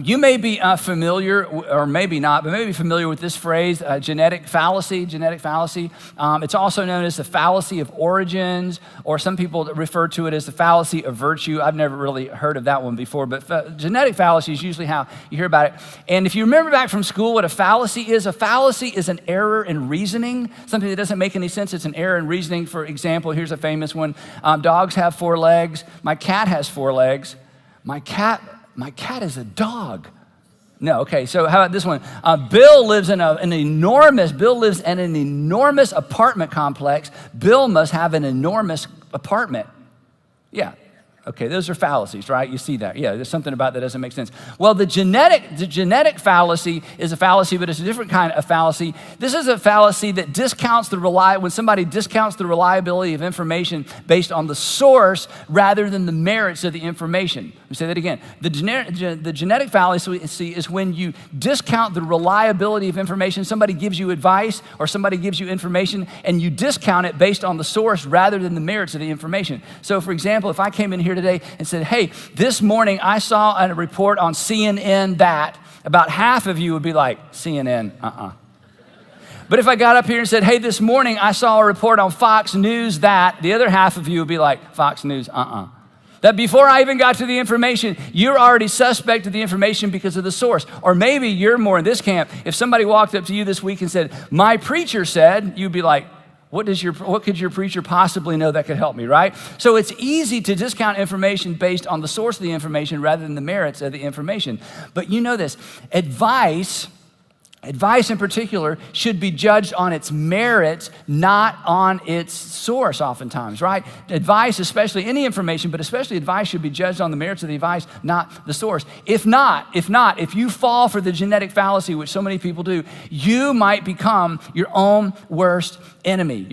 You may be familiar, or maybe not, but maybe familiar with this phrase, genetic fallacy. It's also known as the fallacy of origins, or some people refer to it as the fallacy of virtue. I've never really heard of that one before, but genetic fallacy is usually how you hear about it. And if you remember back from school what a fallacy is an error in reasoning, something that doesn't make any sense. It's an error in reasoning. For example, here's a famous one. Dogs have 4 legs. My cat has 4 legs. My cat is a dog. No, okay, so how about this one? Bill lives in an enormous apartment complex. Bill must have an enormous apartment. Yeah. Okay, those are fallacies, right? You see that. Yeah, there's something about that doesn't make sense. Well, the genetic fallacy is a fallacy, but it's a different kind of fallacy. This is a fallacy that discounts when somebody discounts the reliability of information based on the source rather than the merits of the information. Let me say that again. The genetic fallacy is when you discount the reliability of information. Somebody gives you advice or somebody gives you information and you discount it based on the source rather than the merits of the information. So for example, if I came in here today and said, hey, this morning I saw a report on CNN that, about half of you would be like, CNN, But if I got up here and said, hey, this morning I saw a report on Fox News that, the other half of you would be like, Fox News, That before I even got to the information, you're already suspect of the information because of the source. Or maybe you're more in this camp. If somebody walked up to you this week and said, my preacher said, you'd be like, what could your preacher possibly know that could help me, right? So it's easy to discount information based on the source of the information rather than the merits of the information. But you know this, advice in particular should be judged on its merits, not on its source oftentimes, right? Advice, especially any information, but especially advice should be judged on the merits of the advice, not the source. If you fall for the genetic fallacy, which so many people do, you might become your own worst enemy.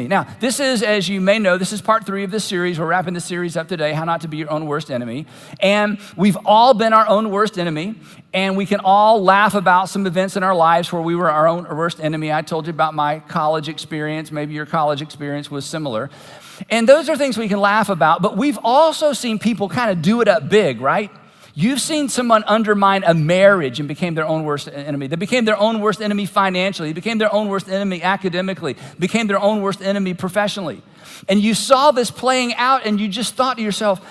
Now, this is, as you may know, this is part 3 of this series. We're wrapping this series up today, How Not to Be Your Own Worst Enemy. And we've all been our own worst enemy, and we can all laugh about some events in our lives where we were our own worst enemy. I told you about my college experience. Maybe your college experience was similar. And those are things we can laugh about, but we've also seen people kind of do it up big, right? You've seen someone undermine a marriage and became their own worst enemy. They became their own worst enemy financially. They became their own worst enemy academically. Became their own worst enemy professionally. And you saw this playing out and you just thought to yourself,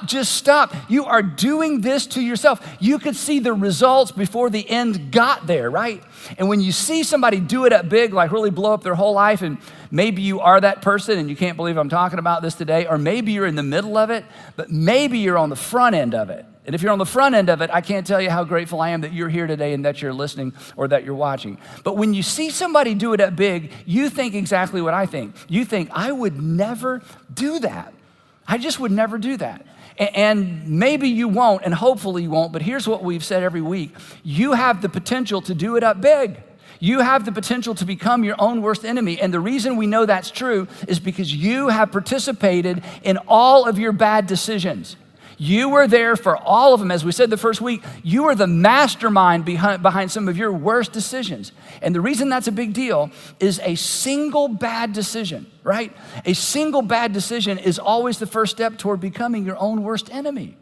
just stop. You are doing this to yourself. You could see the results before the end got there, right? And when you see somebody do it up big, like really blow up their whole life, and maybe you are that person and you can't believe I'm talking about this today, or maybe you're in the middle of it, but maybe you're on the front end of it. And if you're on the front end of it, I can't tell you how grateful I am that you're here today and that you're listening or that you're watching. But when you see somebody do it up big, you think exactly what I think. You think, I would never do that. I just would never do that. And maybe you won't, and hopefully you won't, but here's what we've said every week. You have the potential to do it up big. You have the potential to become your own worst enemy. And the reason we know that's true is because you have participated in all of your bad decisions. You were there for all of them. As we said the first week, you were the mastermind behind some of your worst decisions. And the reason that's a big deal is a single bad decision, right? A single bad decision is always the first step toward becoming your own worst enemy.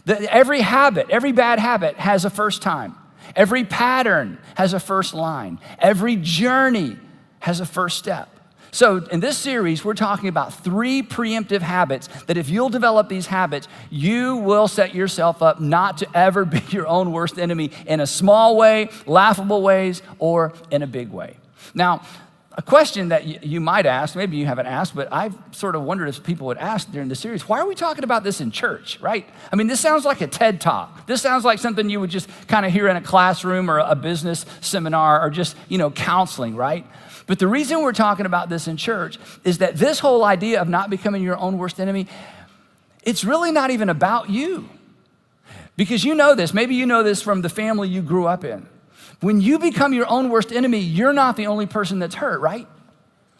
Every bad habit has a first time. Every pattern has a first line. Every journey has a first step. So in this series, we're talking about 3 preemptive habits that if you'll develop these habits, you will set yourself up not to ever be your own worst enemy in a small way, laughable ways, or in a big way. Now, a question that you might ask, maybe you haven't asked, but I've sort of wondered if people would ask during the series, why are we talking about this in church, right? I mean, this sounds like a TED Talk. This sounds like something you would just kind of hear in a classroom or a business seminar or just, counseling, right? But the reason we're talking about this in church is that this whole idea of not becoming your own worst enemy, it's really not even about you. Because you know this, maybe you know this from the family you grew up in. When you become your own worst enemy, you're not the only person that's hurt, right?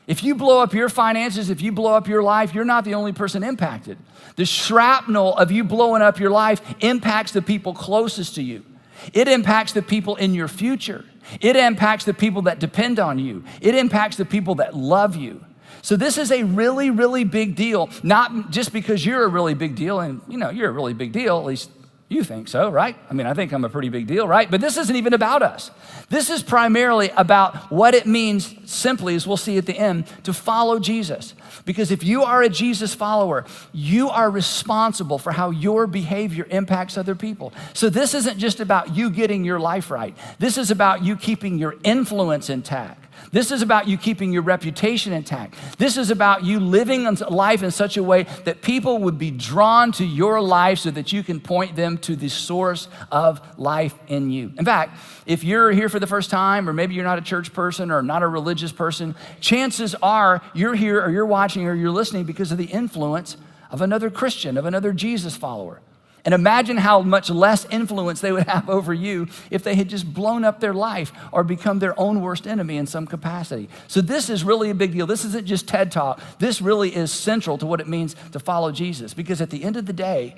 If you blow up your finances, if you blow up your life, you're not the only person impacted. The shrapnel of you blowing up your life impacts the people closest to you. It impacts the people in your future. It impacts the people that depend on you. It impacts the people that love you. So this is a really, really big deal, not just because you're a really big deal, and you're a really big deal, at least You think so, right? I mean, I think I'm a pretty big deal, right? But this isn't even about us. This is primarily about what it means, simply, as we'll see at the end, to follow Jesus. Because if you are a Jesus follower, you are responsible for how your behavior impacts other people. So this isn't just about you getting your life right. This is about you keeping your influence intact. This is about you keeping your reputation intact. This is about you living life in such a way that people would be drawn to your life so that you can point them to the source of life in you. In fact, if you're here for the first time, or maybe you're not a church person or not a religious person, chances are you're here or you're watching or you're listening because of the influence of another Christian, of another Jesus follower. And imagine how much less influence they would have over you if they had just blown up their life or become their own worst enemy in some capacity. So this is really a big deal. This isn't just TED Talk. This really is central to what it means to follow Jesus. Because at the end of the day,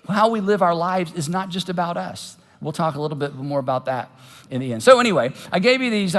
how we live our lives is not just about us. We'll talk a little bit more about that in the end. So anyway, I gave you these two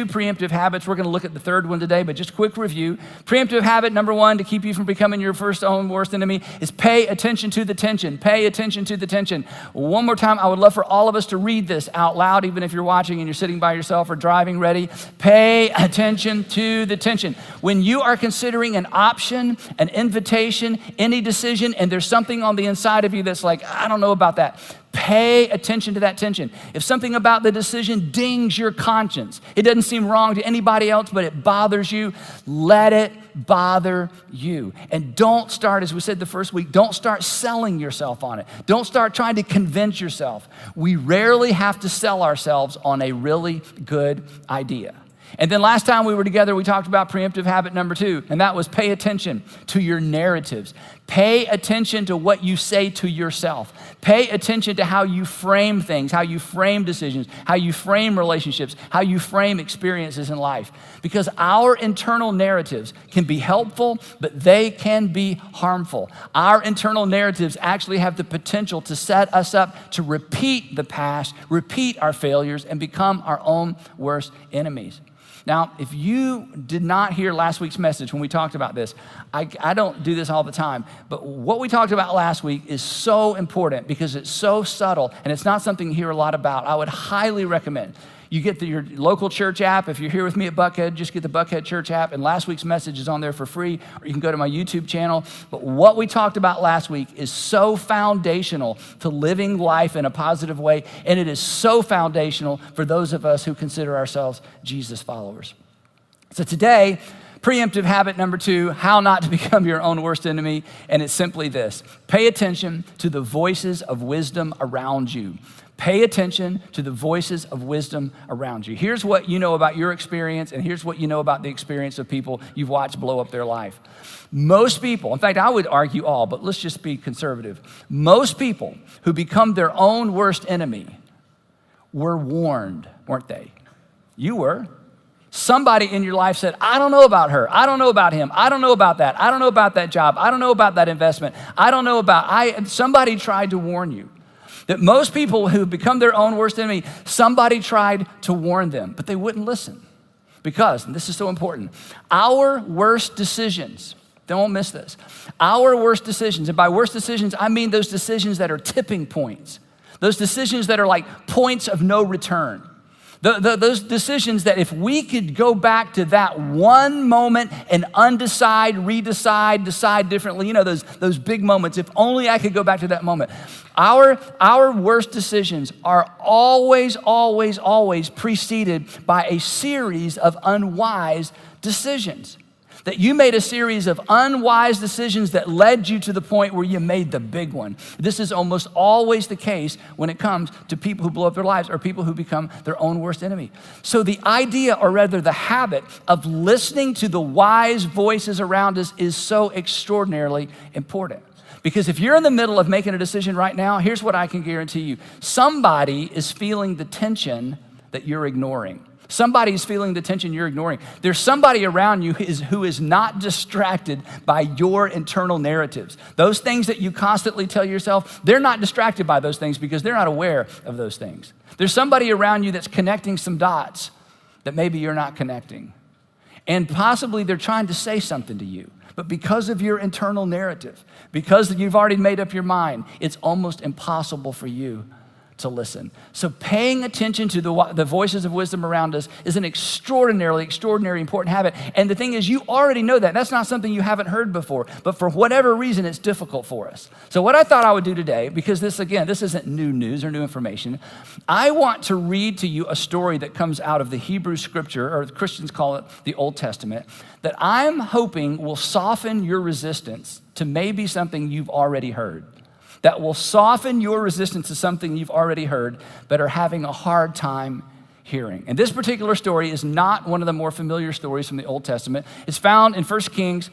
preemptive habits. We're going to look at the third one today, but just a quick review. Preemptive habit number one to keep you from becoming your own worst enemy is pay attention to the tension. Pay attention to the tension. One more time, I would love for all of us to read this out loud, even if you're watching and you're sitting by yourself or driving ready. Pay attention to the tension. When you are considering an option, an invitation, any decision, and there's something on the inside of you that's like, I don't know about that, pay attention to that tension. If something about the decision dings your conscience, it doesn't seem wrong to anybody else, but it bothers you, let it bother you. And don't start, as we said the first week, don't start selling yourself on it. Don't start trying to convince yourself. We rarely have to sell ourselves on a really good idea. And then last time we were together, we talked about preemptive habit number 2, and that was pay attention to your narratives. Pay attention to what you say to yourself. Pay attention to how you frame things, how you frame decisions, how you frame relationships, how you frame experiences in life. Because our internal narratives can be helpful, but they can be harmful. Our internal narratives actually have the potential to set us up to repeat the past, repeat our failures, and become our own worst enemies. Now, if you did not hear last week's message when we talked about this, I don't do this all the time, but what we talked about last week is so important because it's so subtle and it's not something you hear a lot about. I would highly recommend you get your local church app. If you're here with me at Buckhead, just get the Buckhead church app, and last week's message is on there for free, or you can go to my YouTube channel. But what we talked about last week is so foundational to living life in a positive way, and it is so foundational for those of us who consider ourselves Jesus followers. So today, preemptive habit number 2, how not to become your own worst enemy, and it's simply this: pay attention to the voices of wisdom around you. Pay attention to the voices of wisdom around you. Here's what you know about your experience, and here's what you know about the experience of people you've watched blow up their life. Most people, in fact, I would argue all, but let's just be conservative. Most people who become their own worst enemy were warned, weren't they? You were. Somebody in your life said, I don't know about her. I don't know about him. I don't know about that. I don't know about that job. I don't know about that investment. I don't know about, somebody tried to warn you. That most people who become their own worst enemy, somebody tried to warn them, but they wouldn't listen. Because, and this is so important, our worst decisions, don't miss this, our worst decisions, and by worst decisions, I mean those decisions that are tipping points, those decisions that are like points of no return. Those decisions that if we could go back to that one moment and redecide, decide differently, you know, those big moments, if only I could go back to that moment. Our worst decisions are always preceded by a series of unwise decisions. That you made a series of unwise decisions that led you to the point where you made the big one. This is almost always the case when it comes to people who blow up their lives or people who become their own worst enemy. So the idea, or rather the habit, of listening to the wise voices around us is so extraordinarily important. Because if you're in the middle of making a decision right now, here's what I can guarantee you. Somebody is feeling the tension that you're ignoring. Somebody's feeling the tension you're ignoring. There's somebody around you who is not distracted by your internal narratives. Those things that you constantly tell yourself, they're not distracted by those things because they're not aware of those things. There's somebody around you that's connecting some dots that maybe you're not connecting. And possibly they're trying to say something to you. But because of your internal narrative, because you've already made up your mind, it's almost impossible for you to listen. So paying attention to the voices of wisdom around us is an extraordinarily important habit. And the thing is, you already know that. That's not something you haven't heard before. But for whatever reason, it's difficult for us. So what I thought I would do today, because this isn't new news or new information, I want to read to you a story that comes out of the Hebrew scripture, or Christians call it the Old Testament, that I'm hoping will soften your resistance to maybe something you've already heard. That will soften your resistance to something you've already heard, but are having a hard time hearing. And this particular story is not one of the more familiar stories from the Old Testament. It's found in 1 Kings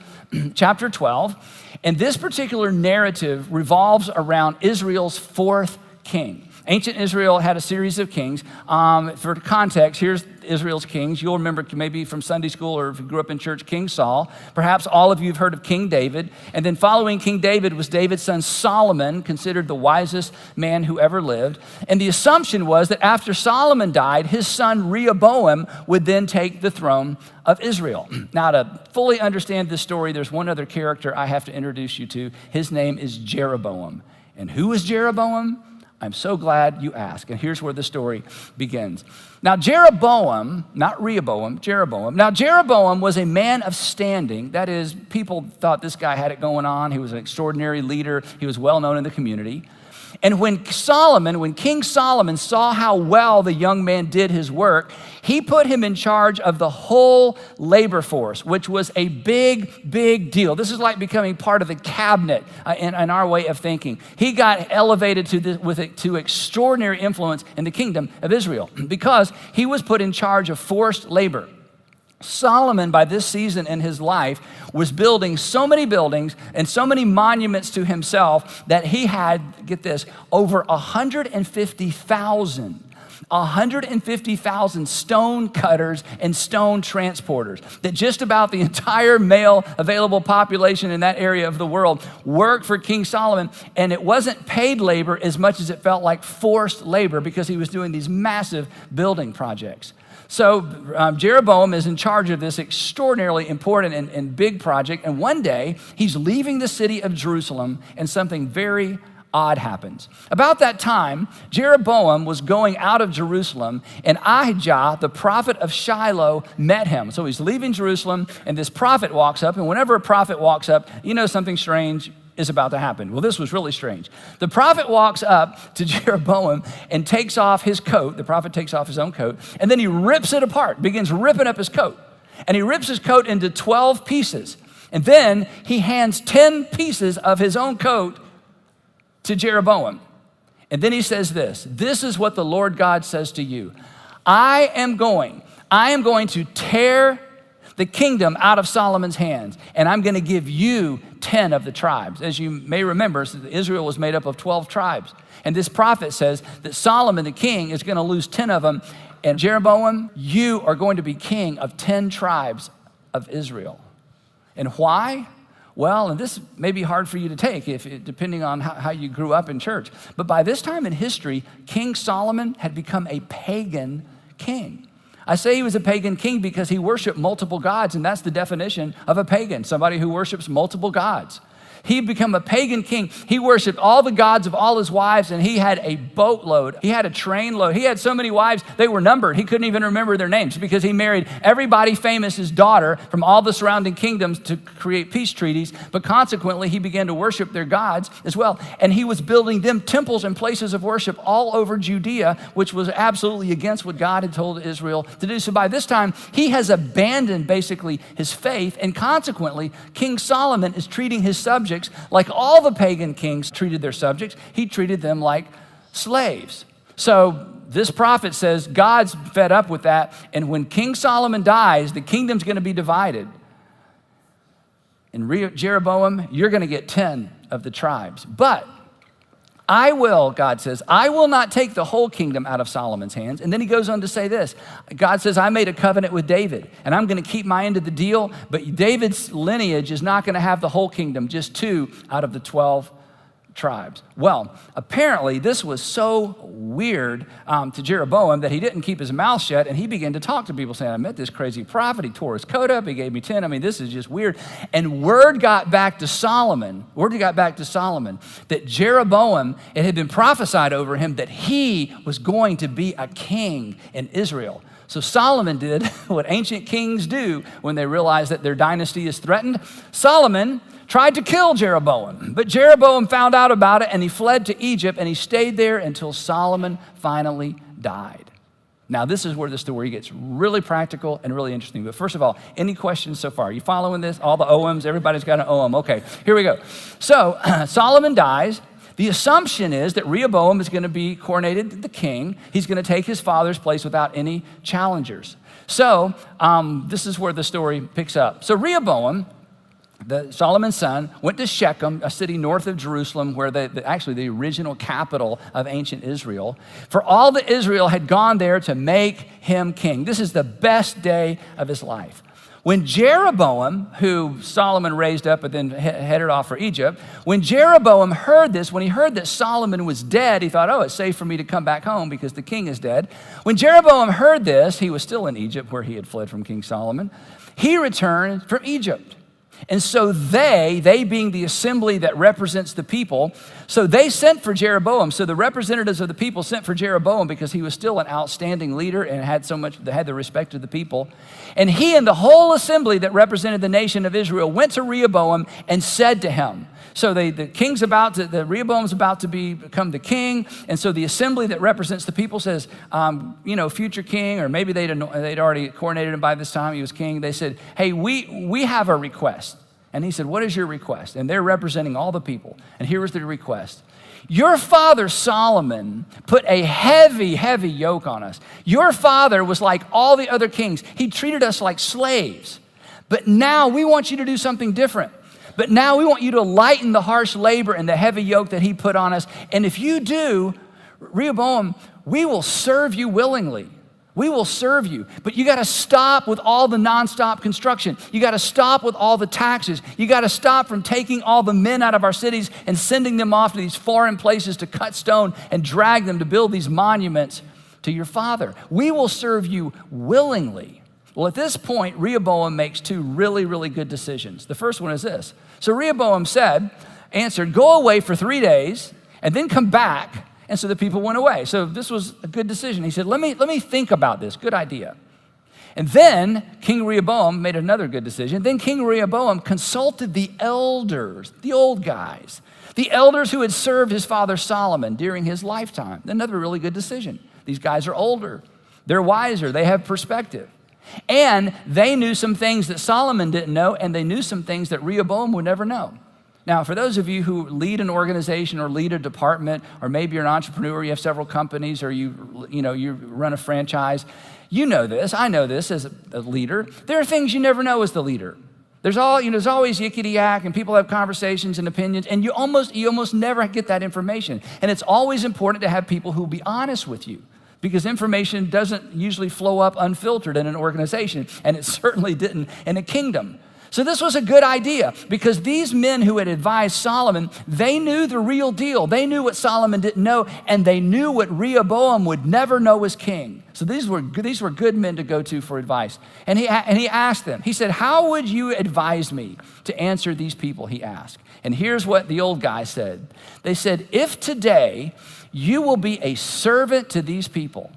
chapter 12. And this particular narrative revolves around Israel's fourth king. Ancient Israel had a series of kings. For context, here's Israel's kings. You'll remember maybe from Sunday school or if you grew up in church, King Saul. Perhaps all of you have heard of King David. And then following King David was David's son Solomon, considered the wisest man who ever lived. And the assumption was that after Solomon died, his son Rehoboam would then take the throne of Israel. Now, to fully understand this story, there's one other character I have to introduce you to. His name is Jeroboam. And who is Jeroboam? I'm so glad you asked. And here's where the story begins. Now, Jeroboam, not Rehoboam, Jeroboam. Now, Jeroboam was a man of standing. That is, people thought this guy had it going on. He was an extraordinary leader. He was well known in the community. And when King Solomon saw how well the young man did his work, he put him in charge of the whole labor force, which was a big, big deal. This is like becoming part of the cabinet in our way of thinking. He got elevated to extraordinary influence in the kingdom of Israel because he was put in charge of forced labor. Solomon, by this season in his life, was building so many buildings and so many monuments to himself that he had, get this, over 150,000 stone cutters and stone transporters, that just about the entire male available population in that area of the world worked for King Solomon. And it wasn't paid labor as much as it felt like forced labor because he was doing these massive building projects. So Jeroboam is in charge of this extraordinarily important and big project. And one day, he's leaving the city of Jerusalem, and something very odd happens. About that time, Jeroboam was going out of Jerusalem, and Ahijah, the prophet of Shiloh, met him. So he's leaving Jerusalem, and this prophet walks up. And whenever a prophet walks up, you know something strange is about to happen. Well, this was really strange. The prophet walks up to Jeroboam and takes off his coat. The prophet takes off his own coat, and then he rips it apart, begins ripping up his coat. And he rips his coat into 12 pieces. And then he hands 10 pieces of his own coat to Jeroboam. And then he says this is what the Lord God says to you. I am going to tear the kingdom out of Solomon's hands, and I'm going to give you 10 of the tribes. As you may remember, Israel was made up of 12 tribes. And this prophet says that Solomon, the king, is going to lose 10 of them. And Jeroboam, you are going to be king of 10 tribes of Israel. And why? Well, and this may be hard for you to take depending on how you grew up in church. But by this time in history, King Solomon had become a pagan king. I say he was a pagan king because he worshiped multiple gods, and that's the definition of a pagan, somebody who worships multiple gods. He'd become a pagan king. He worshiped all the gods of all his wives, and he had a boatload. He had a trainload. He had so many wives, they were numbered. He couldn't even remember their names because he married everybody famous' daughter from all the surrounding kingdoms to create peace treaties. But consequently, he began to worship their gods as well. And he was building them temples and places of worship all over Judea, which was absolutely against what God had told Israel to do. So by this time, he has abandoned basically his faith, and consequently, King Solomon is treating his subjects like all the pagan kings treated their subjects. He treated them like slaves. So this prophet says God's fed up with that, and when King Solomon dies, the kingdom's going to be divided. And Jeroboam, you're going to get 10 of the tribes. But I will, God says, I will not take the whole kingdom out of Solomon's hands. And then he goes on to say this. God says, I made a covenant with David, and I'm going to keep my end of the deal, but David's lineage is not going to have the whole kingdom, just 2 out of the 12 tribes. Well, apparently this was so weird to Jeroboam that he didn't keep his mouth shut, and he began to talk to people saying, I met this crazy prophet, he tore his coat up, he gave me 10. I mean, this is just weird. And word got back to Solomon that Jeroboam, it had been prophesied over him that he was going to be a king in Israel. So Solomon did what ancient kings do when they realize that their dynasty is threatened. Solomon tried to kill Jeroboam, but Jeroboam found out about it and he fled to Egypt and he stayed there until Solomon finally died. Now, this is where the story gets really practical and really interesting. But first of all, any questions so far? Are you following this? All the OMs, everybody's got an OM. Okay, here we go. So Solomon dies. The assumption is that Rehoboam is going to be coronated the king. He's going to take his father's place without any challengers. So this is where the story picks up. So Rehoboam, Solomon's son, went to Shechem, a city north of Jerusalem, where actually the original capital of ancient Israel. For all that Israel had gone there to make him king. This is the best day of his life. When Jeroboam, who Solomon raised up and then headed off for Egypt, when Jeroboam heard this, when he heard that Solomon was dead, he thought, oh, it's safe for me to come back home because the king is dead. When Jeroboam heard this, he was still in Egypt where he had fled from King Solomon. He returned from Egypt. And so they being the assembly that represents the people, so they sent for Jeroboam. So the representatives of the people sent for Jeroboam because he was still an outstanding leader and had the respect of the people. And he and the whole assembly that represented the nation of Israel went to Rehoboam and said to him, so the Rehoboam's about to become the king, and so the assembly that represents the people says, future king, or maybe they'd already coronated him by this time, he was king. They said, hey, we have a request. And he said, what is your request? And they're representing all the people. And here was the request. Your father Solomon put a heavy, heavy yoke on us. Your father was like all the other kings. He treated us like slaves. But now we want you to do something different. But now we want you to lighten the harsh labor and the heavy yoke that he put on us. And if you do, Rehoboam, we will serve you willingly. We will serve you. But you got to stop with all the nonstop construction. You got to stop with all the taxes. You got to stop from taking all the men out of our cities and sending them off to these foreign places to cut stone and drag them to build these monuments to your father. We will serve you willingly. Well, at this point, Rehoboam makes two really, really good decisions. The first one is this. So Rehoboam answered, go away for 3 days and then come back. And so the people went away. So this was a good decision. He said, let me think about this. Good idea. And then King Rehoboam made another good decision. Then King Rehoboam consulted the elders, the old guys, the elders who had served his father Solomon during his lifetime. Another really good decision. These guys are older. They're wiser. They have perspective. And they knew some things that Solomon didn't know, and they knew some things that Rehoboam would never know. Now, for those of you who lead an organization or lead a department, or maybe you're an entrepreneur, you have several companies, or you run a franchise, you know this. I know this as a leader. There are things you never know as the leader. There's always yickety-yak, and people have conversations and opinions, and you almost never get that information. And it's always important to have people who will be honest with you, because information doesn't usually flow up unfiltered in an organization, and it certainly didn't in a kingdom. So this was a good idea, because these men who had advised Solomon, they knew the real deal. They knew what Solomon didn't know, and they knew what Rehoboam would never know as king. So these were good men to go to for advice. And he asked them, he said, how would you advise me to answer these people, he asked. And here's what the old guy said. They said, if today you will be a servant to these people,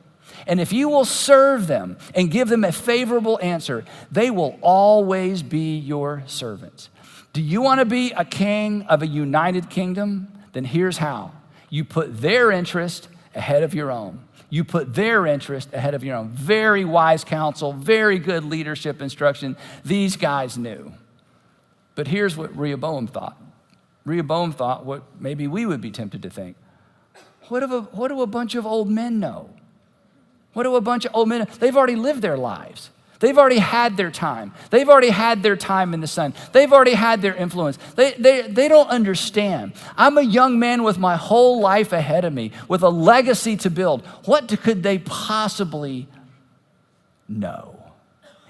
and if you will serve them and give them a favorable answer, they will always be your servants. Do you want to be a king of a united kingdom? Then here's how. You put their interest ahead of your own. You put their interest ahead of your own. Very wise counsel, very good leadership instruction. These guys knew. But here's what Rehoboam thought. Rehoboam thought what maybe we would be tempted to think. What do a bunch of old men know? What do a bunch of old men know? They've already lived their lives. They've already had their time. They've already had their time in the sun. They've already had their influence. They don't understand. I'm a young man with my whole life ahead of me, with a legacy to build. What could they possibly know?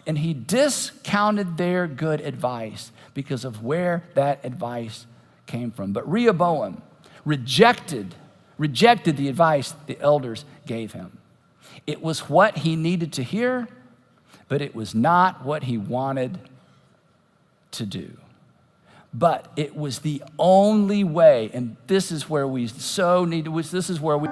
And he discounted their good advice because of where that advice came from. But Rehoboam rejected the advice the elders gave him. It was what he needed to hear, but it was not what he wanted to do. But it was the only way, and this is where we so need to, this is where we...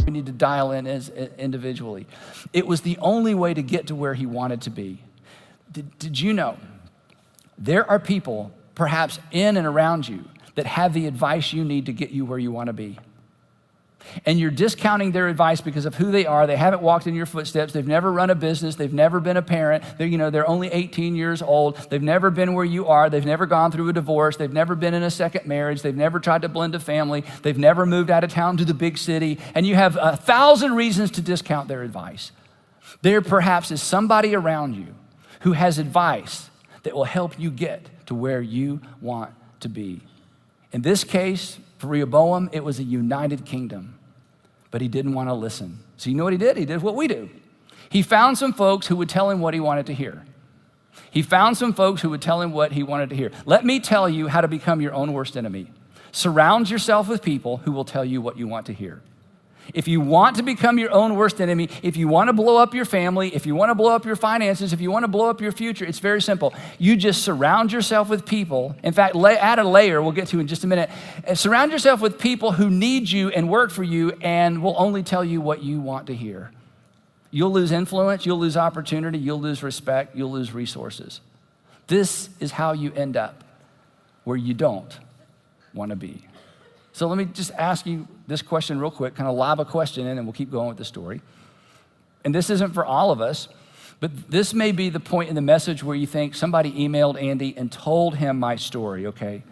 need to dial in as individually. It was the only way to get to where he wanted to be. Did you know there are people perhaps in and around you that have the advice you need to get you where you want to be? And you're discounting their advice because of who they are. They haven't walked in your footsteps. They've never run a business. They've never been a parent. They're only 18 years old. They've never been where you are. They've never gone through a divorce. They've never been in a second marriage. They've never tried to blend a family. They've never moved out of town to the big city. And you have 1,000 reasons to discount their advice. There perhaps is somebody around you who has advice that will help you get to where you want to be. In this case, for Rehoboam, it was a united kingdom. But he didn't want to listen. So you know what he did? He did what we do. He found some folks who would tell him what he wanted to hear. He found some folks who would tell him what he wanted to hear. Let me tell you how to become your own worst enemy. Surround yourself with people who will tell you what you want to hear. If you want to become your own worst enemy, if you want to blow up your family, if you want to blow up your finances, if you want to blow up your future, it's very simple. You just surround yourself with people. In fact, add a layer we'll get to in just a minute. Surround yourself with people who need you and work for you and will only tell you what you want to hear. You'll lose influence, you'll lose opportunity, you'll lose respect, you'll lose resources. This is how you end up where you don't want to be. So let me just ask you this question real quick, kind of lob a question in and we'll keep going with the story. And this isn't for all of us, but this may be the point in the message where you think somebody emailed Andy and told him my story, okay?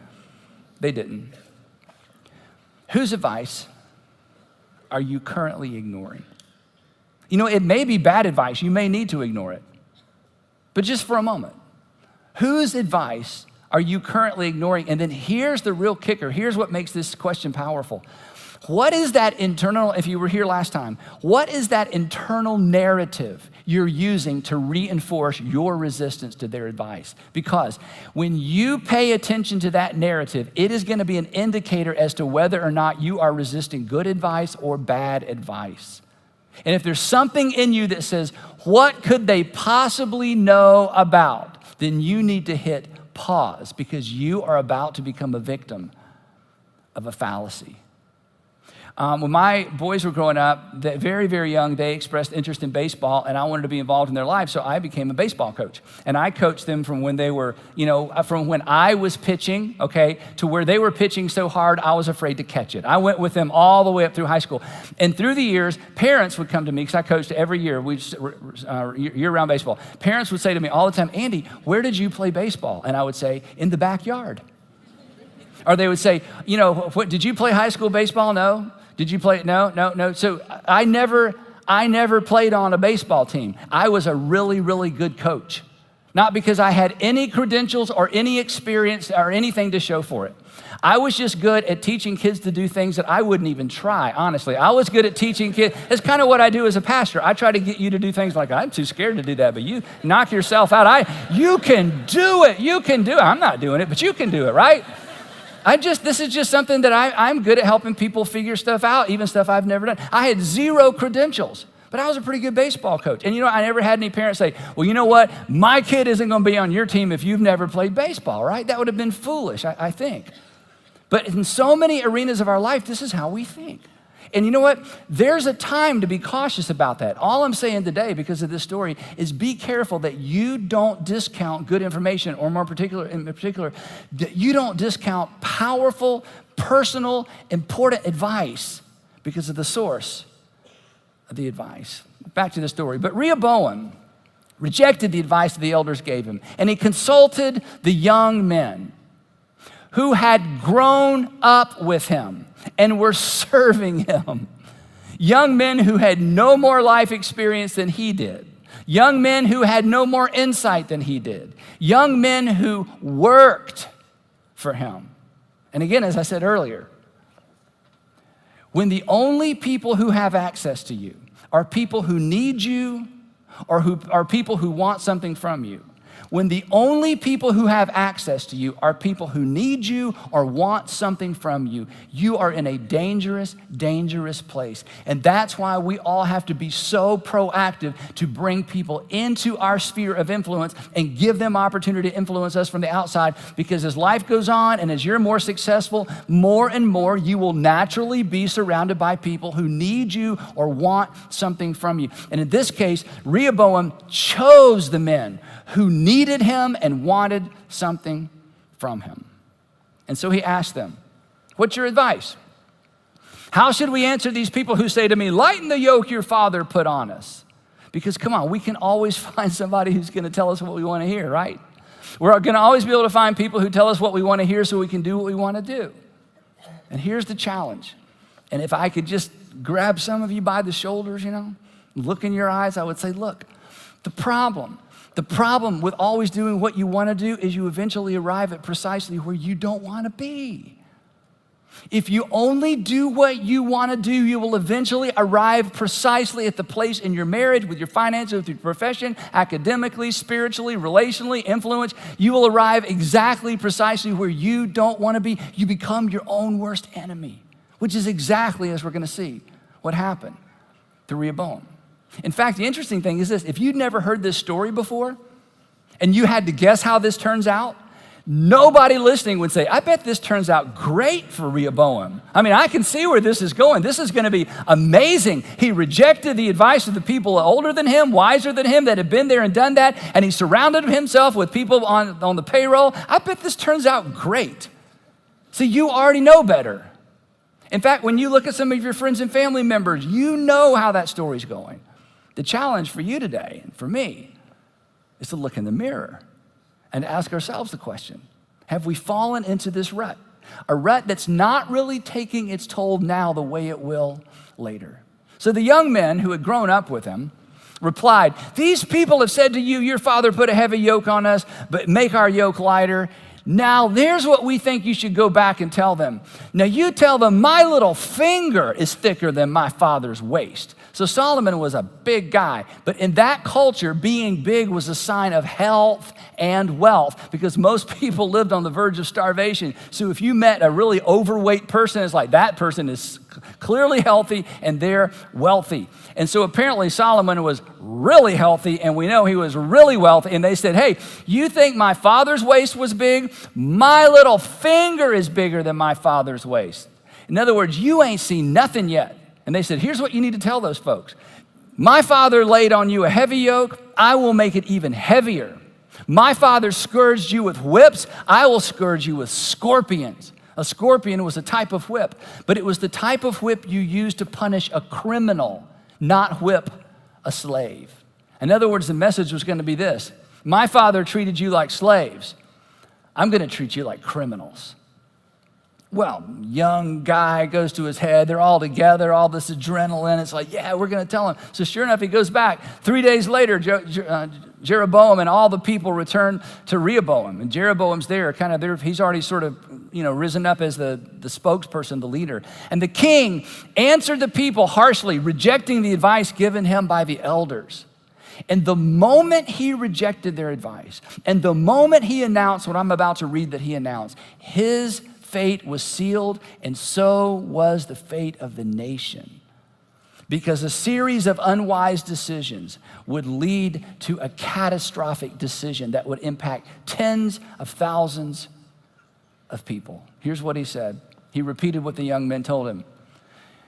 They didn't. Whose advice are you currently ignoring? It may be bad advice. You may need to ignore it. But just for a moment, whose advice are you currently ignoring? And then here's the real kicker. Here's what makes this question powerful. What is that internal, if you were here last time, what is that internal narrative you're using to reinforce your resistance to their advice? Because when you pay attention to that narrative, it is going to be an indicator as to whether or not you are resisting good advice or bad advice. And if there's something in you that says, what could they possibly know about? Then you need to hit pause because you are about to become a victim of a fallacy. When my boys were growing up, very, very young, they expressed interest in baseball, and I wanted to be involved in their lives, so I became a baseball coach. And I coached them from when they were, from when I was pitching, okay, to where they were pitching so hard, I was afraid to catch it. I went with them all the way up through high school. And through the years, parents would come to me, because I coached every year, year-round baseball. Parents would say to me all the time, Andy, where did you play baseball? And I would say, in the backyard. Or they would say, did you play high school baseball? No. Did you play? No. So I never played on a baseball team. I was a really, really good coach. Not because I had any credentials or any experience or anything to show for it. I was just good at teaching kids to do things that I wouldn't even try, honestly. I was good at teaching kids. It's kind of what I do as a pastor. I try to get you to do things like, I'm too scared to do that, but you knock yourself out. You can do it. You can do it. I'm not doing it, but you can do it, right? This is just something that I'm good at helping people figure stuff out, even stuff I've never done. I had 0 credentials, but I was a pretty good baseball coach. And I never had any parents say, well, you know what? My kid isn't going to be on your team if you've never played baseball, right? That would have been foolish, I think. But in so many arenas of our life, this is how we think. And you know what? There's a time to be cautious about that. All I'm saying today, because of this story, is be careful that you don't discount good information, or in particular, that you don't discount powerful, personal, important advice because of the source of the advice. Back to the story. But Rehoboam rejected the advice the elders gave him, and he consulted the young men who had grown up with him and were serving him. Young men who had no more life experience than he did. Young men who had no more insight than he did. Young men who worked for him. And again, as I said earlier, when the only people who have access to you are people who need you or who are people who want something from you, when the only people who have access to you are people who need you or want something from you, you are in a dangerous, dangerous place. And that's why we all have to be so proactive to bring people into our sphere of influence and give them opportunity to influence us from the outside, because as life goes on and as you're more successful, more and more you will naturally be surrounded by people who need you or want something from you. And in this case, Rehoboam chose the men who needed him and wanted something from him. And so he asked them, what's your advice? How should we answer these people who say to me, lighten the yoke your father put on us? Because come on, we can always find somebody who's gonna tell us what we wanna hear, right? We're gonna always be able to find people who tell us what we wanna hear so we can do what we wanna do. And here's the challenge. And if I could just grab some of you by the shoulders, look in your eyes, I would say, look, the problem with always doing what you want to do is you eventually arrive at precisely where you don't want to be. If you only do what you want to do, you will eventually arrive precisely at the place in your marriage, with your finances, with your profession, academically, spiritually, relationally, influence. You will arrive exactly precisely where you don't want to be. You become your own worst enemy, which is exactly, as we're going to see, what happened to Rehoboam. In fact, the interesting thing is this: if you'd never heard this story before and you had to guess how this turns out, nobody listening would say, I bet this turns out great for Rehoboam. I mean, I can see where this is going. This is going to be amazing. He rejected the advice of the people older than him, wiser than him, that had been there and done that, and he surrounded himself with people on the payroll. I bet this turns out great. See, you already know better. In fact, when you look at some of your friends and family members, you know how that story's going. The challenge for you today, and for me, is to look in the mirror and ask ourselves the question, have we fallen into this rut? A rut that's not really taking its toll now the way it will later. So the young men who had grown up with him replied, these people have said to you, your father put a heavy yoke on us, but make our yoke lighter. Now, there's what we think you should go back and tell them. Now, you tell them, my little finger is thicker than my father's waist. So Solomon was a big guy, but in that culture, being big was a sign of health and wealth, because most people lived on the verge of starvation. So if you met a really overweight person, it's like that person is clearly healthy and they're wealthy. And so apparently Solomon was really healthy, and we know he was really wealthy. And they said, hey, you think my father's waist was big? My little finger is bigger than my father's waist. In other words, you ain't seen nothing yet. And they said, here's what you need to tell those folks. My father laid on you a heavy yoke. I will make it even heavier. My father scourged you with whips. I will scourge you with scorpions. A scorpion was a type of whip, but it was the type of whip you used to punish a criminal, not whip a slave. In other words, the message was going to be this: my father treated you like slaves. I'm going to treat you like criminals. Well, young guy goes to his head. They're all together, all this adrenaline. It's like, yeah, we're going to tell him. So sure enough, he goes back. 3 days later, Jeroboam and all the people return to Rehoboam. And Jeroboam's there, he's already sort of, risen up as the spokesperson, the leader. And the king answered the people harshly, rejecting the advice given him by the elders. And the moment he rejected their advice, and the moment he announced what I'm about to read that he announced, his fate was sealed, and so was the fate of the nation. Because a series of unwise decisions would lead to a catastrophic decision that would impact tens of thousands of people. Here's what he said. He repeated what the young men told him.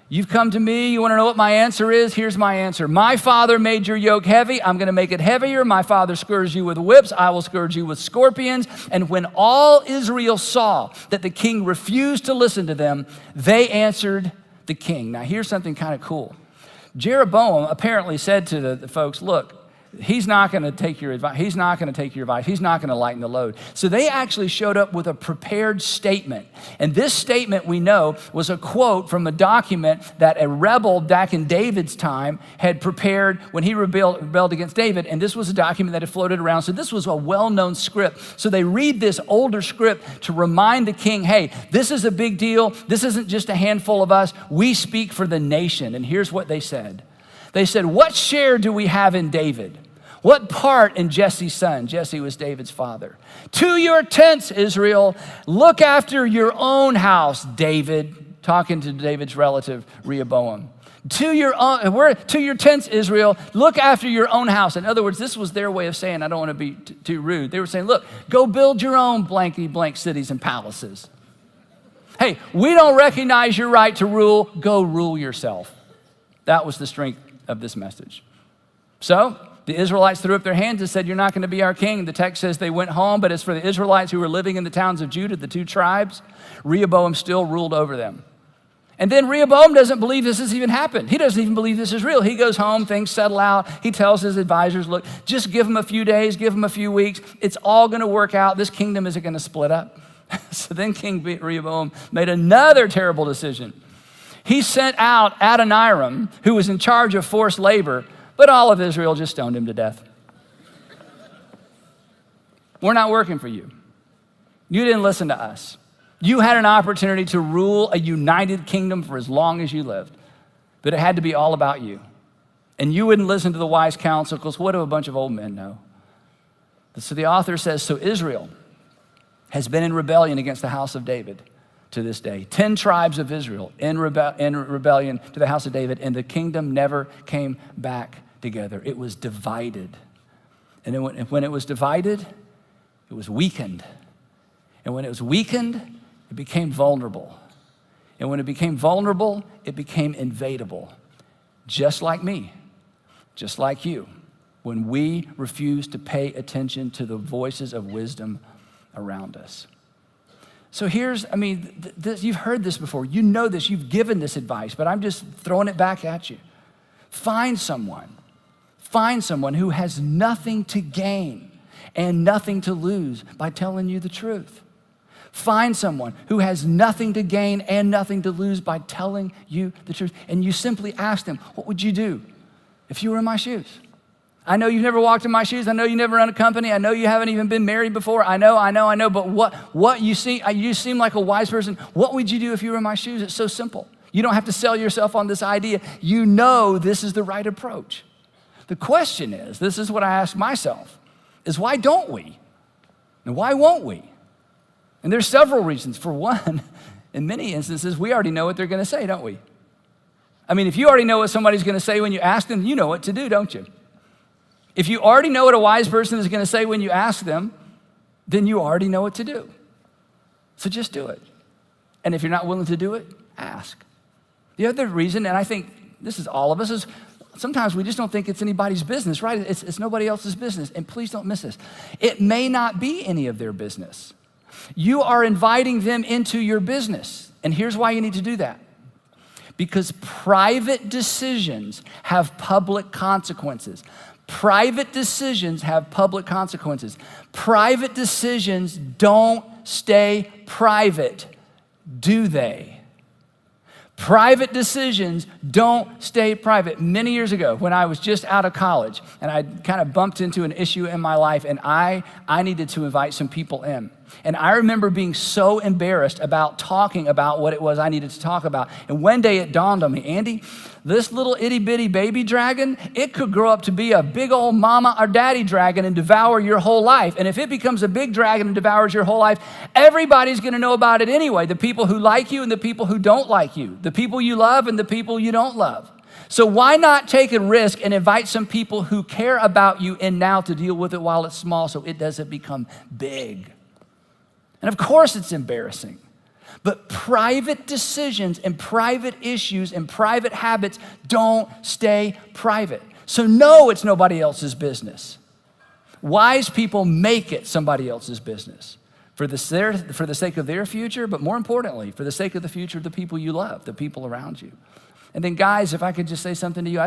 You've come to me, you want to know what my answer is? Here's my answer. My father made your yoke heavy, I'm going to make it heavier. My father scourged you with whips, I will scourge you with scorpions. And when all Israel saw that the king refused to listen to them, they answered the king. Now here's something kind of cool. Jeroboam apparently said to the folks, look, he's not going to take your advice. He's not going to take your advice. He's not going to lighten the load. So they actually showed up with a prepared statement. And this statement, we know, was a quote from a document that a rebel back in David's time had prepared when he rebelled against David. And this was a document that had floated around. So this was a well-known script. So they read this older script to remind the king, hey, this is a big deal. This isn't just a handful of us. We speak for the nation. And here's what they said. They said, what share do we have in David? What part in Jesse's son? Jesse was David's father. To your tents, Israel. Look after your own house, David. Talking to David's relative, Rehoboam. To your tents, Israel. Look after your own house. In other words, this was their way of saying, I don't want to be too rude. They were saying, look, go build your own blankety blank cities and palaces. Hey, we don't recognize your right to rule. Go rule yourself. That was the strength of this message. So the Israelites threw up their hands and said, you're not going to be our king. The text says they went home, but as for the Israelites who were living in the towns of Judah, the two tribes, Rehoboam still ruled over them. And then Rehoboam doesn't believe this has even happened. He doesn't even believe this is real. He goes home, things settle out. He tells his advisors, look, just give them a few days, give them a few weeks. It's all going to work out. This kingdom isn't going to split up. So then King Rehoboam made another terrible decision. He sent out Adoniram, who was in charge of forced labor, but all of Israel just stoned him to death. We're not working for you. You didn't listen to us. You had an opportunity to rule a united kingdom for as long as you lived, but it had to be all about you. And you wouldn't listen to the wise counsel, because what do a bunch of old men know? So the author says, so Israel has been in rebellion against the house of David to this day. 10 tribes of Israel in rebellion to the house of David, and the kingdom never came back together. It was divided. And then when it was divided, it was weakened. And when it was weakened, it became vulnerable. And when it became vulnerable, it became invadable. Just like me, just like you, when we refuse to pay attention to the voices of wisdom around us. So you've heard this before. You know this. You've given this advice, but I'm just throwing it back at you. Find someone who has nothing to gain and nothing to lose by telling you the truth. Find someone who has nothing to gain and nothing to lose by telling you the truth. And you simply ask them, what would you do if you were in my shoes? I know you've never walked in my shoes. I know you never run a company. I know you haven't even been married before. I know. But what you seem like a wise person. What would you do if you were in my shoes? It's so simple. You don't have to sell yourself on this idea. You know this is the right approach. The question is, this is what I ask myself, is why don't we? And why won't we? And there's several reasons. For one, in many instances, we already know what they're going to say, don't we? I mean, if you already know what somebody's going to say when you ask them, you know what to do, don't you? If you already know what a wise person is going to say when you ask them, then you already know what to do. So just do it. And if you're not willing to do it, ask. The other reason, and I think this is all of us, is sometimes we just don't think it's anybody's business, right? It's nobody else's business. And please don't miss this. It may not be any of their business. You are inviting them into your business. And here's why you need to do that. Because private decisions have public consequences. Private decisions have public consequences. Private decisions don't stay private, do they? Private decisions don't stay private. Many years ago, when I was just out of college, and I kind of bumped into an issue in my life, and I needed to invite some people in. And I remember being so embarrassed about talking about what it was I needed to talk about. And one day it dawned on me, Andy, this little itty bitty baby dragon, it could grow up to be a big old mama or daddy dragon and devour your whole life. And if it becomes a big dragon and devours your whole life, everybody's going to know about it anyway. The people who like you and the people who don't like you. The people you love and the people you don't love. So why not take a risk and invite some people who care about you in now to deal with it while it's small so it doesn't become big? And of course it's embarrassing. But private decisions and private issues and private habits don't stay private. So no, it's nobody else's business. Wise people make it somebody else's business for the sake of their future, but more importantly, for the sake of the future of the people you love, the people around you. And then guys, if I could just say something to you.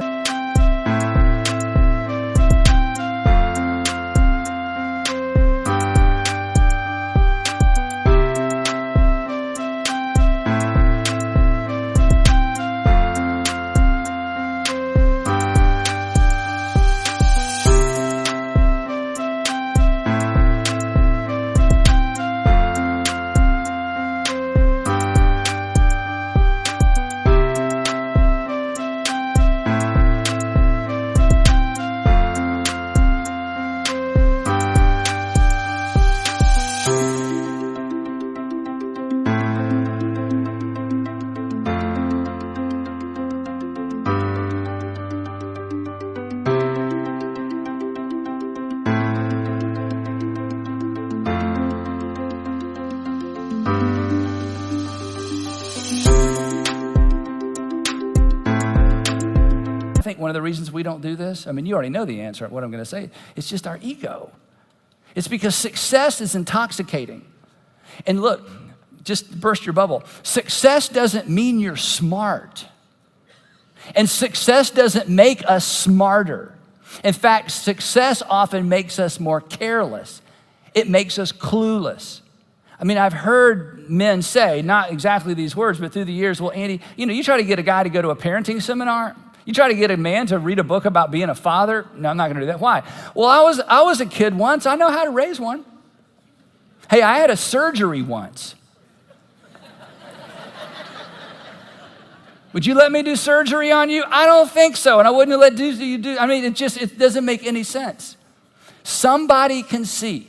I think one of the reasons we don't do this, I mean, you already know the answer at what I'm going to say. It's just our ego. It's because success is intoxicating. And look, just burst your bubble. Success doesn't mean you're smart. And success doesn't make us smarter. In fact, success often makes us more careless. It makes us clueless. I mean, I've heard men say, not exactly these words, but through the years, well, Andy, you try to get a guy to go to a parenting seminar. You try to get a man to read a book about being a father. No, I'm not gonna do that. Why? Well, I was a kid once. I know how to raise one. Hey, I had a surgery once. Would you let me do surgery on you? I don't think so. And I wouldn't let you do. I mean, it doesn't make any sense. Somebody can see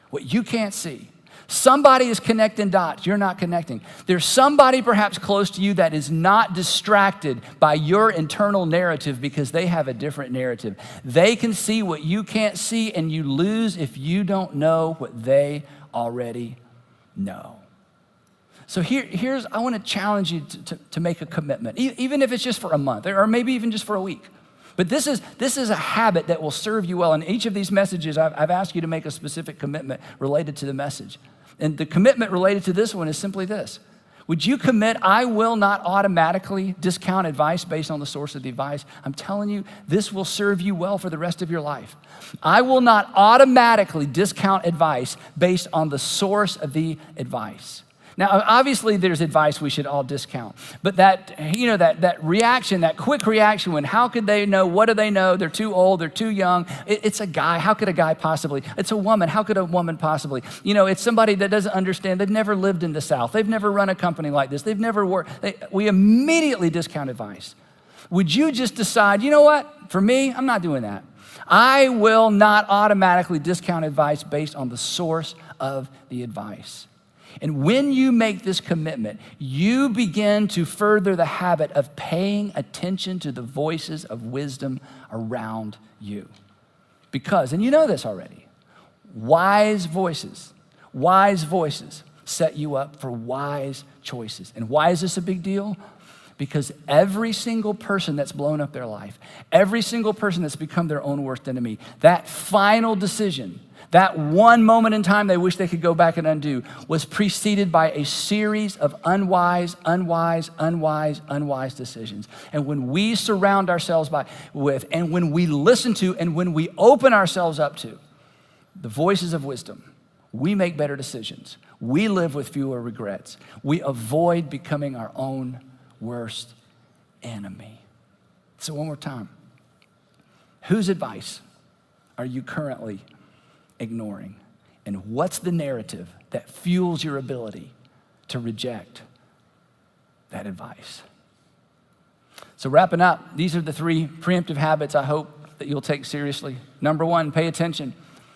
what you can't see. Somebody is connecting dots you're not connecting. There's somebody perhaps close to you that is not distracted by your internal narrative because they have a different narrative. They can see what you can't see, and you lose if you don't know what they already know. So here's I want to challenge you to make a commitment, even if it's just for a month or maybe even just for a week. But this is a habit that will serve you well. In each of these messages, I've asked you to make a specific commitment related to the message. And the commitment related to this one is simply this. Would you commit, I will not automatically discount advice based on the source of the advice? I'm telling you, this will serve you well for the rest of your life. I will not automatically discount advice based on the source of the advice. Now, obviously, there's advice we should all discount. But that reaction, that quick reaction when how could they know, what do they know, they're too old, they're too young. It's a guy, how could a guy possibly? It's a woman, how could a woman possibly? It's somebody that doesn't understand, they've never lived in the South, they've never run a company like this, they've never worked. We immediately discount advice. Would you just decide, you know what, for me, I'm not doing that. I will not automatically discount advice based on the source of the advice. And when you make this commitment, you begin to further the habit of paying attention to the voices of wisdom around you. Because, and you know this already, wise voices set you up for wise choices. And why is this a big deal? Because every single person that's blown up their life, every single person that's become their own worst enemy, that final decision, that one moment in time they wish they could go back and undo, was preceded by a series of unwise decisions. And when we surround ourselves with, and when we listen to, and when we open ourselves up to the voices of wisdom, we make better decisions. We live with fewer regrets. We avoid becoming our own worst enemy. So one more time, whose advice are you currently ignoring? And what's the narrative that fuels your ability to reject that advice? So wrapping up, these are the 3 preemptive habits I hope that you'll take seriously. Number 1, pay attention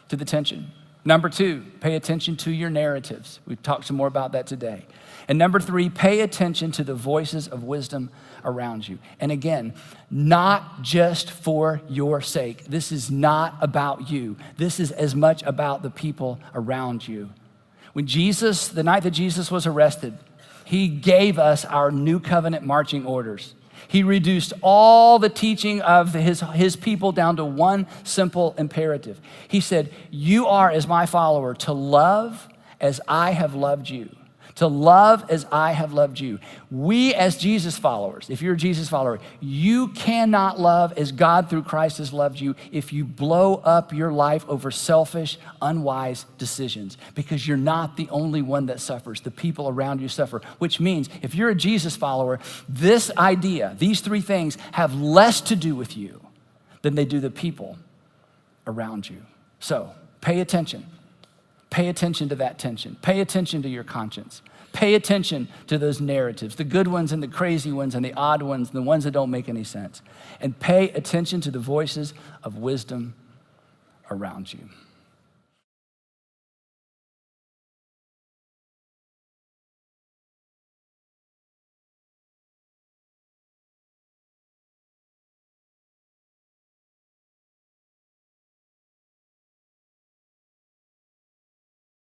to the tension. Number 2, pay attention to your narratives. We've talked some more about that today. And number 3, pay attention to the voices of wisdom around you. And again, not just for your sake. This is not about you. This is as much about the people around you. The night that Jesus was arrested, he gave us our new covenant marching orders. He reduced all the teaching of his people down to one simple imperative. He said, you are, as my follower, to love as I have loved you. To love as I have loved you. We as Jesus followers, if you're a Jesus follower, you cannot love as God through Christ has loved you if you blow up your life over selfish, unwise decisions, because you're not the only one that suffers. The people around you suffer, which means if you're a Jesus follower, this idea, these three things have less to do with you than they do the people around you. So pay attention. Pay attention to that tension. Pay attention to your conscience. Pay attention to those narratives, the good ones and the crazy ones and the odd ones and the ones that don't make any sense. And pay attention to the voices of wisdom around you.